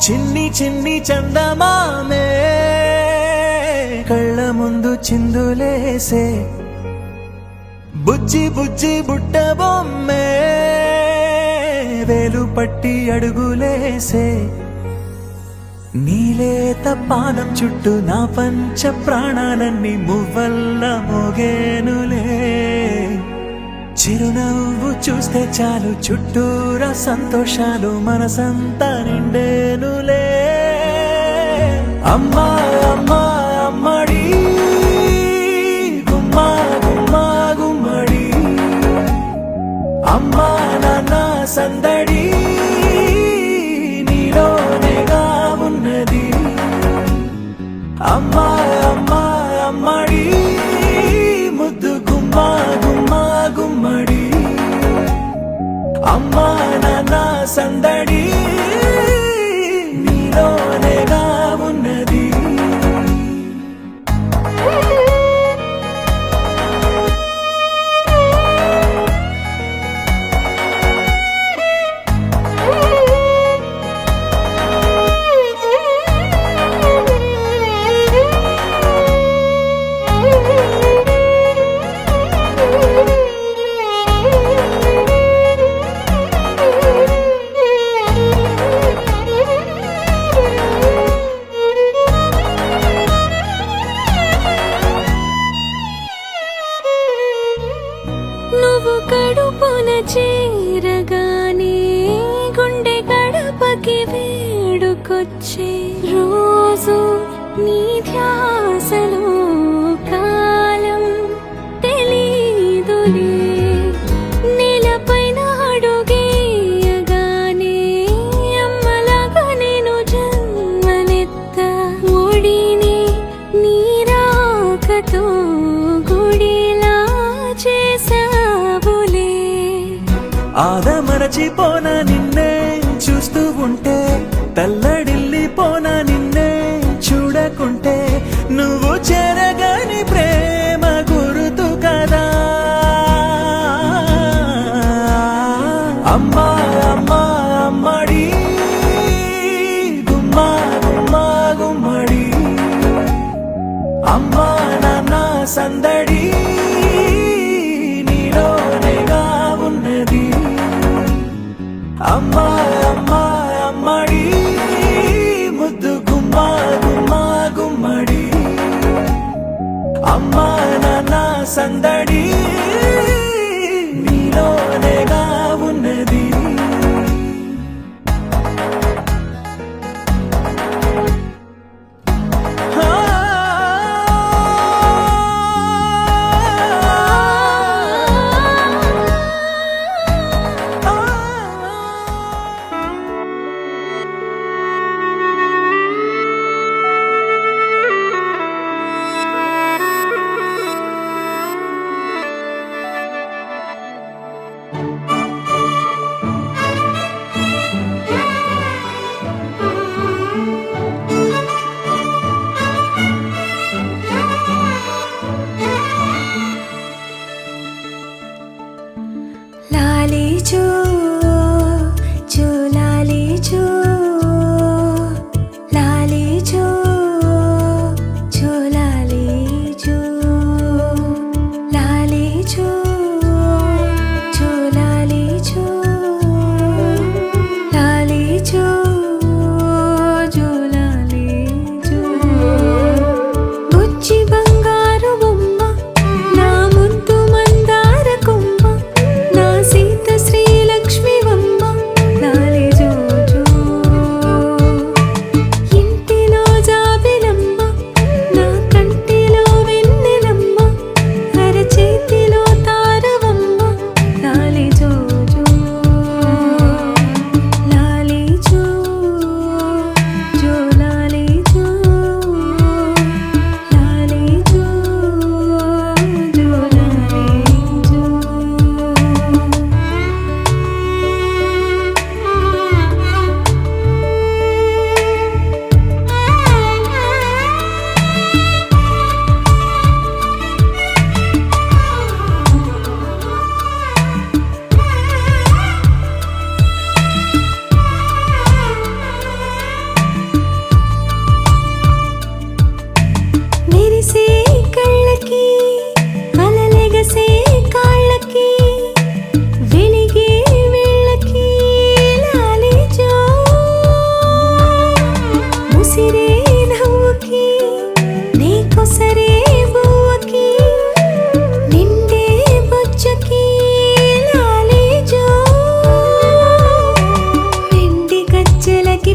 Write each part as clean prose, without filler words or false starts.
చిన్ని చిన్ని చందమామే కళ్ళ ముందు చిందులేసే బుజ్జి బుజ్జి బుట్ట బొమ్మే వేలు పట్టి అడుగులేసే నీలేత పానం చుట్టూ నా పంచ ప్రాణాలన్నీ మువ్వల్ల మోగేనులే చిరునవ్వు చూస్తే చాలు చుట్టూరా సంతోషాలు మనసంతా నిండేనులే అమ్మా అమ్మా అమ్మడి గుమ్మా గుమ్మా గుమ్మడి అమ్మా నాన్న సందడి నీలోనేగా ఉన్నది అమ్మా అమ్మా అమ్మడి ముద్దు గుమ్మా గుమ్మా గుమ్మడి అమ్మా నాన్న సందడి నీలోనేగా ఉన్నది నువ్వు కడుపున చేరగానే గుండె గడపకి వేడుకొచ్చే రోజు నీ ధ్యాసలో కాలం తెలీదులే నేలపైన అడుగేయగానే అమ్మలాగా నేను జన్మనెత్త ఒడిని నీ రాకతో గుడిలా చేసావులే ఆదమరచిపోన నిన్నే చూస్తూ ఉంటే తల్లడిల్లిపోన నిన్నే చూడకుంటే నువ్వు చెరగని ప్రేమ గురుతు కదా అమ్మా అమ్మా అమ్మడి గుమ్మా గుమ్మా గుమ్మడి అమ్మా నాన్న సందడి నీలోనేగా ఉన్నది అమ్మా అమ్మా అమ్మడి ముద్దు గుమ్మా గుమ్మా గుమ్మడి అమ్మా నాన్న సందడి నీలోనేగా ఉన్నది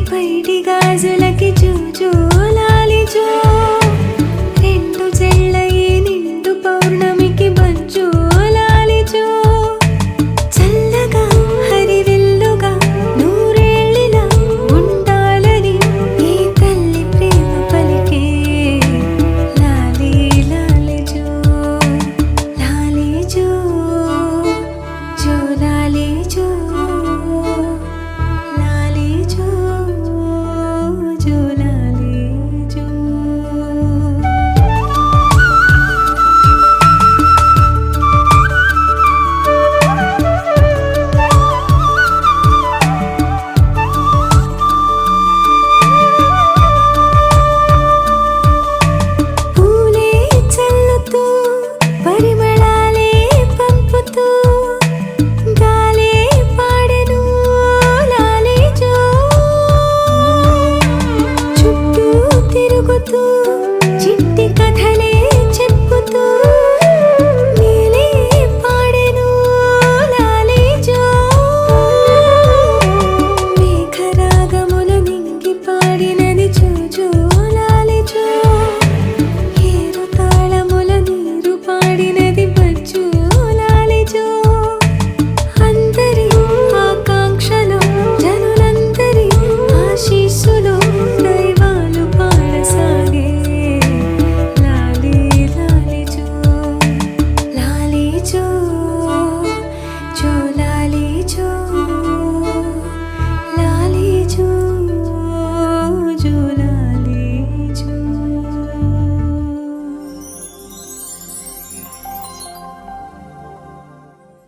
పైటి గాజులకి